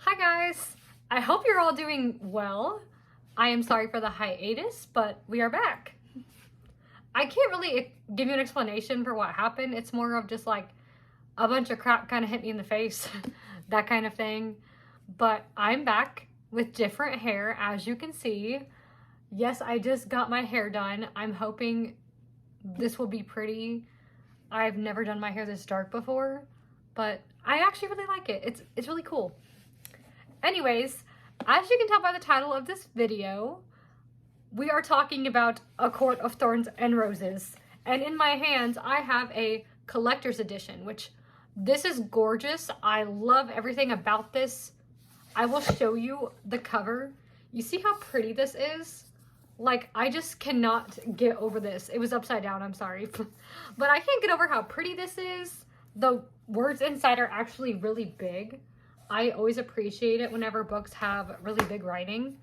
Hi guys! I hope you're all doing well. I am sorry for the hiatus, but we are back. I can't really give you an explanation for what happened. It's more of just like a bunch of crap kind of hit me in the face, that kind of thing. But I'm back with different hair, as you can see. Yes, I just got my hair done. I'm hoping this will be pretty. I've never done my hair this dark before, but I actually really like it. It's really cool. Anyways, as you can tell by the title of this video, we are talking about A Court of Thorns and Roses. And in my hands, I have a collector's edition, which this is gorgeous. I love everything about this. I will show you the cover. You see how pretty this is? Like, I just cannot get over this. It was upside down, I'm sorry. But I can't get over how pretty this is. The words inside are actually really big. I always appreciate it whenever books have really big writing.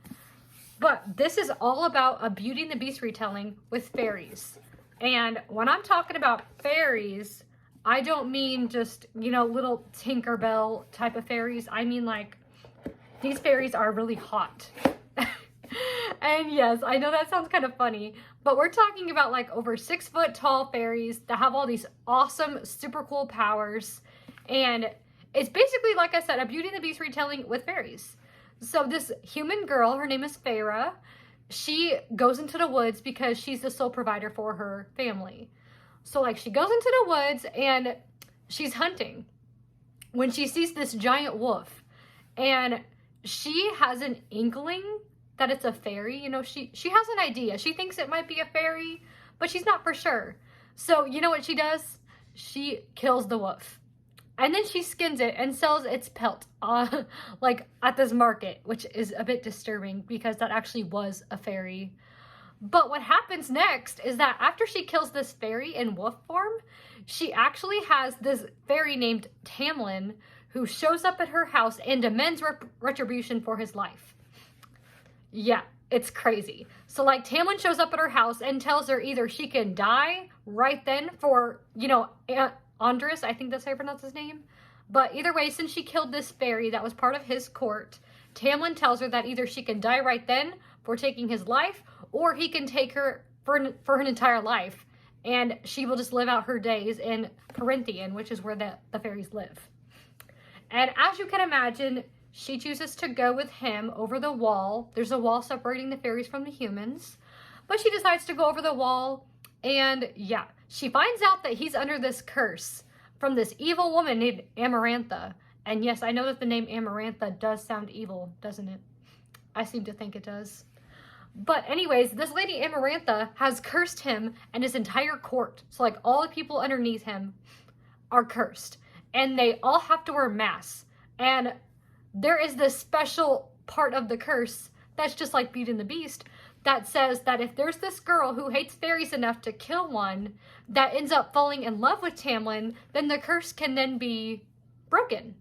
But this is all about a Beauty and the Beast retelling with fairies. And when I'm talking about fairies, I don't mean just, you know, little Tinkerbell type of fairies. I mean, like, these fairies are really hot. And yes, I know that sounds kind of funny, but we're talking about like over 6 foot tall fairies that have all these awesome, super cool powers. And it's basically, like I said, a Beauty and the Beast retelling with fairies. So this human girl, her name is Feyre, she goes into the woods because she's the sole provider for her family. So like she goes into the woods and she's hunting when she sees this giant wolf. And she has an inkling that it's a fairy. You know, she has an idea. She thinks it might be a fairy, but she's not for sure. So you know what she does? She kills the wolf. And then she skins it and sells its pelt, like at this market, which is a bit disturbing because that actually was a fairy. But what happens next is that after she kills this fairy in wolf form, she actually has this fairy named Tamlin who shows up at her house and demands retribution for his life. Yeah, it's crazy. So like Tamlin shows up at her house and tells her either she can die right then for, you know, Andres, I think that's how you pronounce his name. But either way, since she killed this fairy that was part of his court, Tamlin tells her that either she can die right then for taking his life, or he can take her for her entire life, and she will just live out her days in Perinthian, which is where the fairies live. And as you can imagine, she chooses to go with him over the wall. There's a wall separating the fairies from the humans, but she decides to go over the wall. And yeah, she finds out that he's under this curse from this evil woman named Amarantha. And yes, I know that the name Amarantha does sound evil, doesn't it? I seem to think it does. But anyways, this lady Amarantha has cursed him and his entire court. So like all the people underneath him are cursed. And they all have to wear masks. And there is this special part of the curse that's just like Beauty and the Beast, that says that if there's this girl who hates fairies enough to kill one that ends up falling in love with Tamlin, then the curse can then be broken.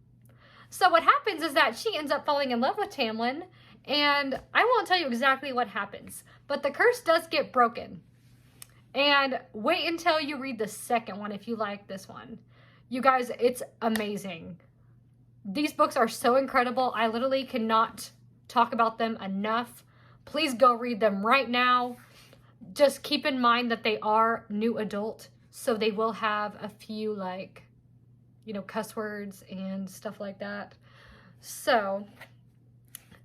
So what happens is that she ends up falling in love with Tamlin, and I won't tell you exactly what happens, but the curse does get broken. And wait until you read the second one if you like this one. You guys, it's amazing. These books are so incredible. I literally cannot talk about them enough. Please go read them right now. Just keep in mind that they are new adult, so they will have a few, like, you know, cuss words and stuff like that. So,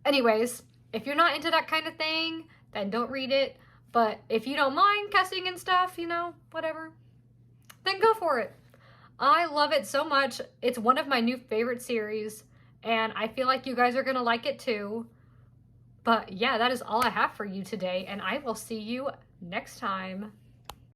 anyways, if you're not into that kind of thing, then don't read it. But if you don't mind cussing and stuff, you know, whatever, then go for it. I love it so much. It's one of my new favorite series, and I feel like you guys are gonna like it too. But yeah, that is all I have for you today, and I will see you next time.